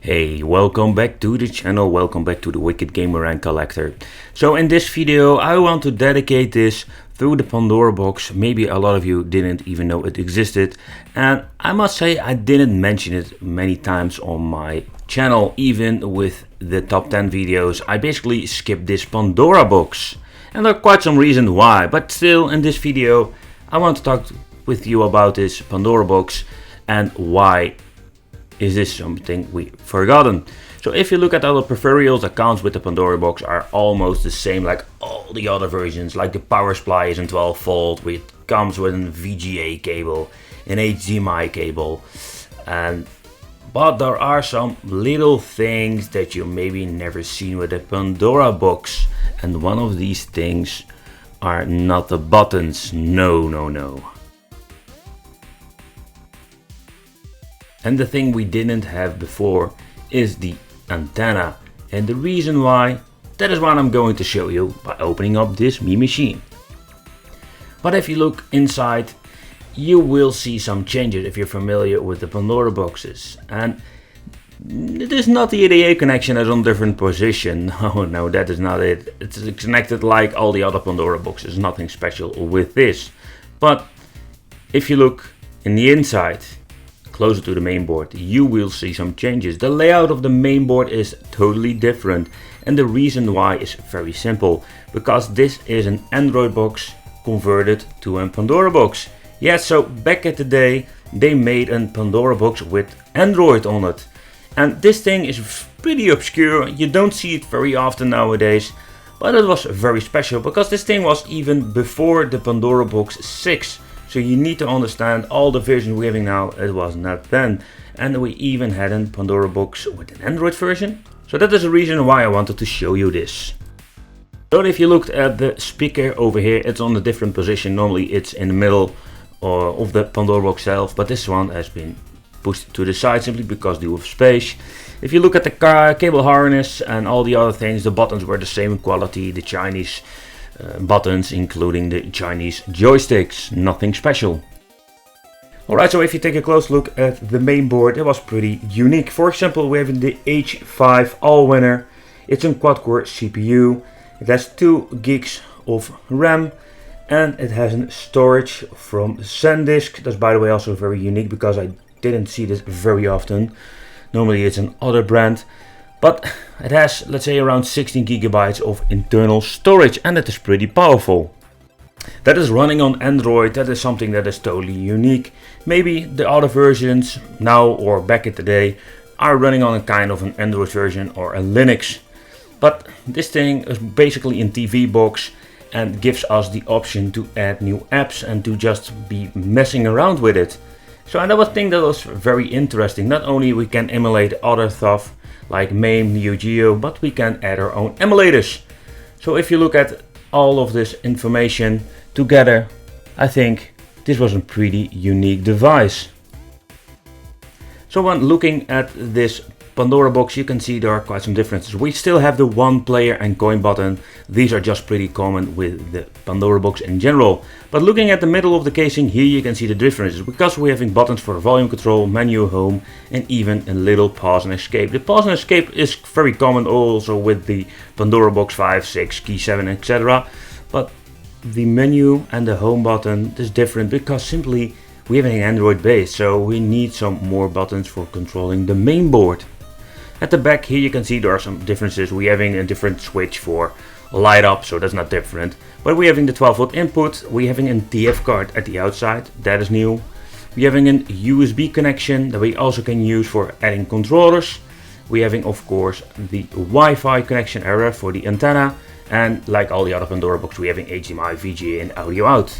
Hey, welcome back to the channel, welcome back to the Wicked Gamer and Collector. So in this video I want to dedicate this through the Pandora box. Maybe a lot of you didn't even know it existed, and I must say I didn't mention it many times on my channel. Even with the top 10 videos I basically skipped this Pandora box, and there are quite some reasons why, but still in this video I want to talk with you about this Pandora box and why is this something we've forgotten. So if you look at other peripherals, accounts with the Pandora box are almost the same like all the other versions. Like the power supply is in 12 volt, it comes with an VGA cable, an HDMI cable, but there are some little things that you maybe never seen with the Pandora box, and one of these things are not the buttons. No. And the thing we didn't have before is the antenna, and the reason why, that is what I'm going to show you by opening up this Me machine. But if you look inside, you will see some changes if you're familiar with the Pandora boxes. And it is not the ADA connection as on different position. No, that is not it. It's connected like all the other Pandora boxes, nothing special with this. But if you look in the inside, closer to the main board, you will see some changes. The layout of the main board is totally different, and the reason why is very simple, because this is an Android box converted to a Pandora box. Yeah, so back at the day they made a Pandora box with Android on it, and this thing is pretty obscure. You don't see it very often nowadays, but it was very special because this thing was even before the Pandora box 6. So you need to understand all the versions we're having now, it was not then. And we even had a Pandora box with an Android version. So that is the reason why I wanted to show you this. So if you looked at the speaker over here, it's on a different position. Normally it's in the middle of the Pandora box itself, but this one has been pushed to the side simply because due of space. If you look at the cable harness and all the other things, the buttons were the same quality, the Chinese buttons, including the Chinese joysticks, nothing special. Alright, so if you take a close look at the main board, it was pretty unique. For example, we have the H5 All-Winner. It's a quad-core CPU. It has 2 gigs of RAM, and it has a storage from SanDisk. That's, by the way, also very unique because I didn't see this very often. Normally it's an other brand. But it has, let's say, around 16 gigabytes of internal storage, and that is pretty powerful. That is running on Android. That is something that is totally unique. Maybe the other versions now or back in the day are running on a kind of an Android version or a Linux. But this thing is basically a TV box and gives us the option to add new apps and to just be messing around with it. So and that was thing that was very interesting. Not only we can emulate other stuff like MAME, Neo Geo, but we can add our own emulators. So if you look at all of this information together, I think this was a pretty unique device. So when looking at this Pandora box, you can see there are quite some differences. We still have the 1 player and coin button. These are just pretty common with the Pandora box in general. But looking at the middle of the casing, here you can see the differences, because we're having buttons for volume control, menu, home, and even a little pause and escape. The pause and escape is very common also with the Pandora box 5, 6, key 7, etc. But the menu and the home button is different because simply we have an Android base, so we need some more buttons for controlling the main board. At the back here you can see there are some differences. We're having a different switch for light up, so that's not different. But we're having the 12 volt input, we're having a TF card at the outside, that is new. We're having a USB connection that we also can use for adding controllers. We're having, of course, the Wi-Fi connection area for the antenna. And like all the other Pandora boxes, we're having HDMI, VGA and audio out.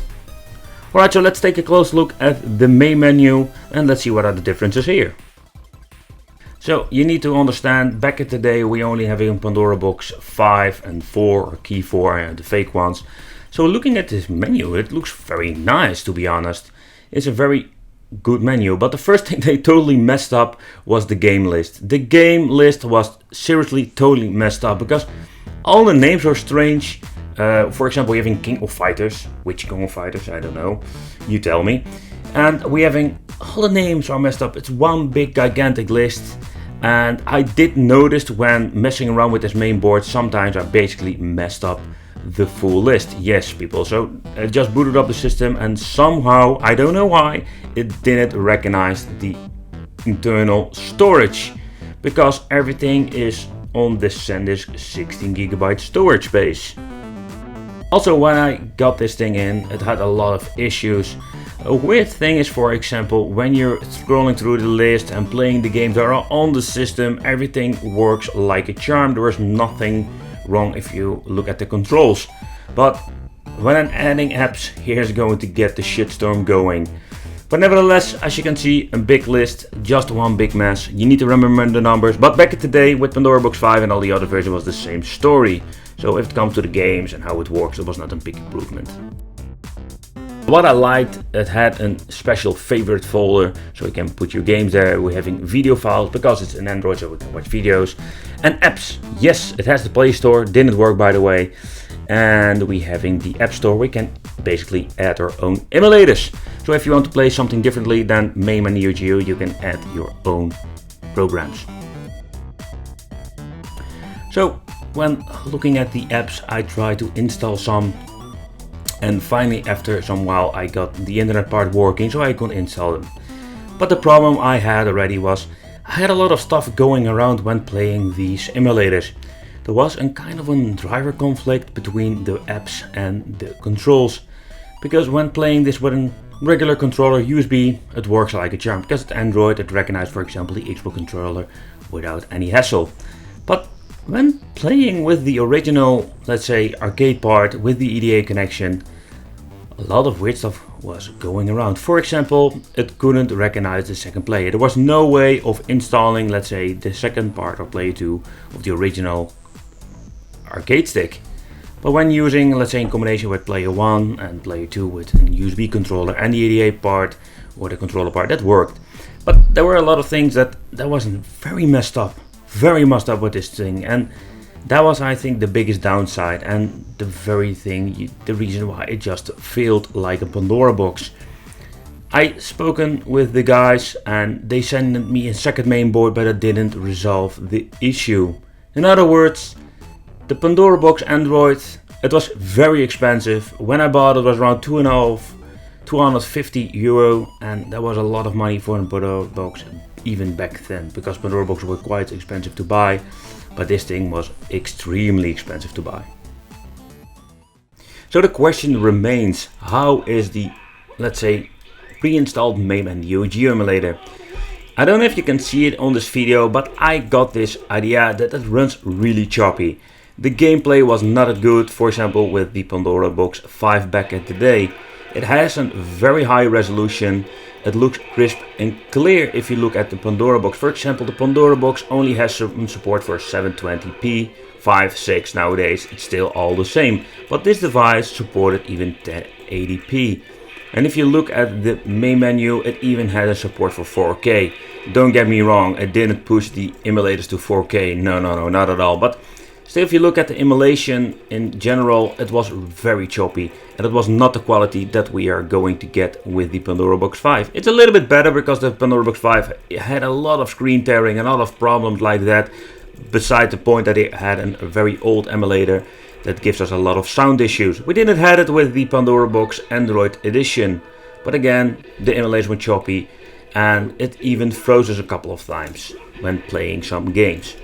Alright, so let's take a close look at the main menu and let's see what are the differences here. So you need to understand, back in the day we only have a Pandora box 5 and 4 or key 4 and the fake ones. So looking at this menu, it looks very nice, to be honest. It's a very good menu, but the first thing they totally messed up was the game list. The game list was seriously totally messed up because all the names are strange. For example, we're having King of Fighters. Which King of Fighters? I don't know. You tell me. And we're having all the names are messed up. It's one big gigantic list. And I did notice when messing around with this main board, sometimes I basically messed up the full list. Yes, people, so I just booted up the system and somehow, I don't know why, it didn't recognize the internal storage, because everything is on the SanDisk 16GB storage space. Also, when I got this thing in, it had a lot of issues. A weird thing is, for example, when you're scrolling through the list and playing the games that are on the system, everything works like a charm. There is nothing wrong if you look at the controls. But when I'm adding apps, here's going to get the shitstorm going. But nevertheless, as you can see, a big list, just one big mess. You need to remember the numbers. But back in the day with Pandora Box 5 and all the other versions was the same story. So if it comes to the games and how it works, it was not a big improvement. What I liked, it had a special favorite folder, so you can put your games there. We're having video files because it's an Android, so we can watch videos. And apps, yes, it has the Play Store, didn't work by the way. And we having the App Store, we can basically add our own emulators. So if you want to play something differently than MAME and Neo Geo, you can add your own programs. So when looking at the apps, I try to install some. And finally, after some while, I got the internet part working, so I could install them. But the problem I had already was, I had a lot of stuff going around when playing these emulators. There was a kind of a driver conflict between the apps and the controls. Because when playing this with a regular controller, USB, it works like a charm. Because it's Android, it recognizes, for example, the Xbox controller without any hassle. But when playing with the original, let's say, arcade part with the EDA connection, a lot of weird stuff was going around. For example, it couldn't recognize the second player. There was no way of installing, let's say, the second part of player 2 of the original arcade stick. But when using, let's say, in combination with player 1 and player 2 with a USB controller and the EDA part or the controller part, that worked. But there were a lot of things that wasn't very messed up with this thing, and that was, I think, the biggest downside and the very thing, the reason why it just failed like a Pandora box. I spoken with the guys and they sent me a second main board, but it didn't resolve the issue. In other words, the Pandora box Android, it was very expensive. When I bought it, was around 250 euro, and that was a lot of money for a Pandora box even back then, because Pandora boxes were quite expensive to buy, but this thing was extremely expensive to buy. So the question remains, how is the, let's say, pre-installed MAME and Neo Geo emulator? I don't know if you can see it on this video, but I got this idea that it runs really choppy. The gameplay was not that good, for example with the Pandora Box 5 back in the day. It has a very high resolution, it looks crisp and clear if you look at the Pandora Box. For example, the Pandora Box only has some support for 720p, 5.6 nowadays, it's still all the same. But this device supported even 1080p. And if you look at the main menu, it even had a support for 4K. Don't get me wrong, it didn't push the emulators to 4K, no, not at all. But still, if you look at the emulation in general, it was very choppy. And it was not the quality that we are going to get with the Pandora Box 5. It's a little bit better because the Pandora Box 5 had a lot of screen tearing and a lot of problems like that. Beside the point that it had a very old emulator that gives us a lot of sound issues. We didn't have it with the Pandora Box Android edition. But again, the emulation was choppy and it even froze us a couple of times when playing some games.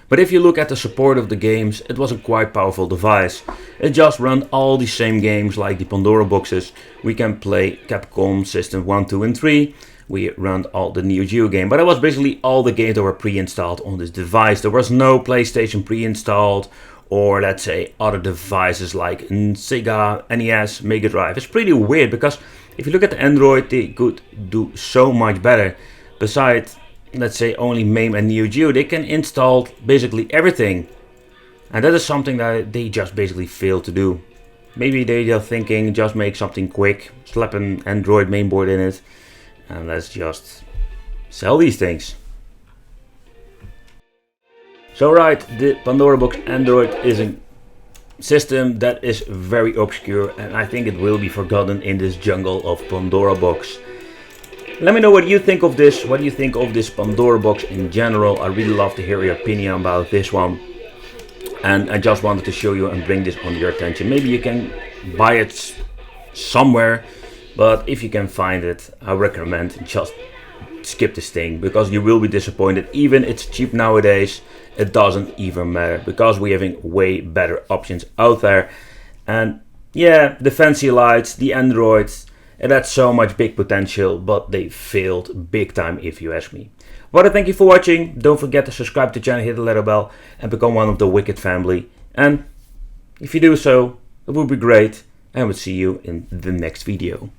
But if you look at the support of the games, it was a quite powerful device. It just ran all the same games like the Pandora boxes. We can play Capcom System 1, 2 and 3. We ran all the Neo Geo game, but it was basically all the games that were pre-installed on this device. There was no PlayStation pre-installed, or let's say other devices like Sega, NES, Mega Drive. It's pretty weird because if you look at the Android, they could do so much better. Besides, let's say only MAME and Neo Geo, they can install basically everything. And that is something that they just basically failed to do. Maybe they're thinking just make something quick, slap an Android mainboard in it, and let's just sell these things. So right, the Pandora Box Android is a system that is very obscure, and I think it will be forgotten in this jungle of Pandora Box. Let me know what you think of this. What do you think of this Pandora box in general? I really love to hear your opinion about this one. And I just wanted to show you and bring this on your attention. Maybe you can buy it somewhere, but if you can find it, I recommend just skip this thing, because you will be disappointed. Even it's cheap nowadays, it doesn't even matter, because we're having way better options out there. And yeah, the fancy lights, the Androids, it had so much big potential, but they failed big time if you ask me. But I thank you for watching. Don't forget to subscribe to the channel, hit the little bell, and become one of the Wicked family. And if you do so, it would be great, and we'll see you in the next video.